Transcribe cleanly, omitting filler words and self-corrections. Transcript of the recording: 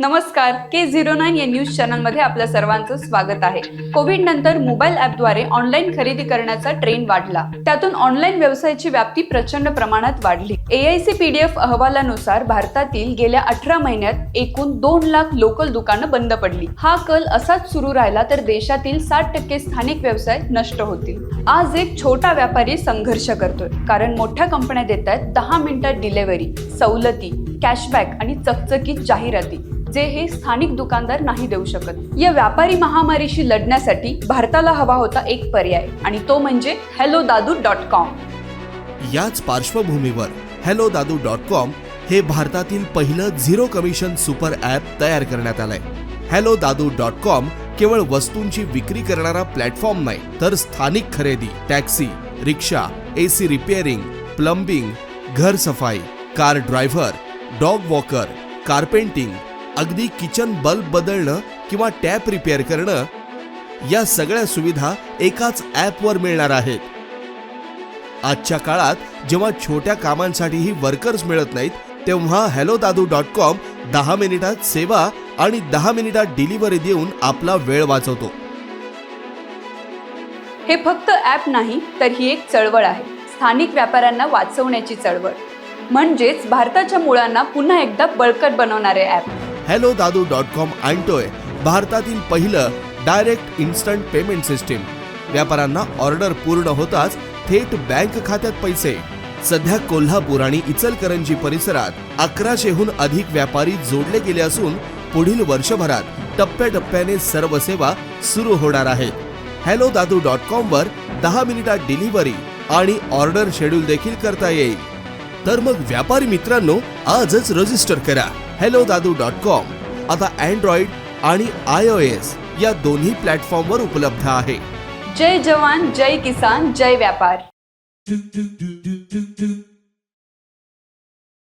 नमस्कार, K09 या news चॅनलमध्ये आपल्या सर्वांचं स्वागत आहे. कोविड नंतर मोबाईल ॲपद्वारे ऑनलाईन खरेदी करण्याचा ट्रेंड वाढला. त्यातून ऑनलाईन व्यवसायाची व्याप्ती प्रचंड प्रमाणात वाढली. AICPDF अहवालानुसार भारतातील गेल्या 18 महिन्यात एकूण 2 लाख लोकल दुकानं बंद पडली. हा कल असाच सुरू राहिला तर देशातील 60% स्थानिक व्यवसाय नष्ट होतील. आज एक छोटा व्यापारी संघर्ष करतोय, कारण मोठ्या कंपन्या देत आहेत 10 मिनिटात डिलिव्हरी, सवलती, कॅशबॅक आणि चकचकीत जाहिराती, जे हे स्थानिक दुकानदार नाही देऊ शकत. या व्यापारी महामारीशी लढण्यासाठी भारताला हवा होता एक पर्याय, आणि तो म्हणजे HelloDadu.com. याच पार्श्वभूमीवर HelloDadu.com हे भारतातील पहिलं झिरो कमिशन सुपर ॲप तयार करण्यात आलंय. HelloDadu.com केवळ वस्तूंची विक्री करणारा प्लॅटफॉर्म नाही, तर स्थानिक खरेदी, टॅक्सी, रिक्षा, AC रिपेअरिंग, प्लंबिंग, घर सफाई, car driver, dog walker, carpenting, अगदी किचन बल्ब बदलणं किंवा टॅप रिपेअर करणं, या सगळ्या सुविधा एकाच ॲपवर मिळणार आहेत. आजच्या काळात जेव्हा छोट्या कामांसाठीही वर्कर्स मिळत नाहीत, तेव्हा HelloDadu.com 10 मिनिटात सेवा आणि 10 मिनिटात डिलिव्हरी देऊन आपला वेळ वाचवतो. हे फक्त ॲप नाही, तर ही एक चळवळ आहे. स्थानिक व्यापाऱ्यांना वाचवण्याची चळवळ, म्हणजेच भारताच्या मुळांना पुन्हा एकदा बळकट बनवणारे ॲप. HelloDadu.com आणतोय भारतातील पहिलं डायरेक्ट इन्स्टंट पेमेंट सिस्टीम. व्यापाऱ्यांना ऑर्डर पूर्ण होताच थेट बँक खात्यात पैसे. सध्या कोल्हापूर आणि इचलकरंजी परिसरात 1100हून अधिक व्यापारी जोडले गेले असून पुढील वर्षभरात टप्प्याटप्प्याने सर्व सेवा सुरू होणार आहेत. HelloDadu.com वर 10 मिनिटात डिलिव्हरी आणि ऑर्डर शेड्यूल देखील करता येईल. तर मग व्यापारी मित्रांनो, आजच रजिस्टर करा. HelloDadu.com आता Android आणि iOS या दोन्ही प्लॅटफॉर्मवर उपलब्ध आहे. जय जवान, जय किसान, जय व्यापार.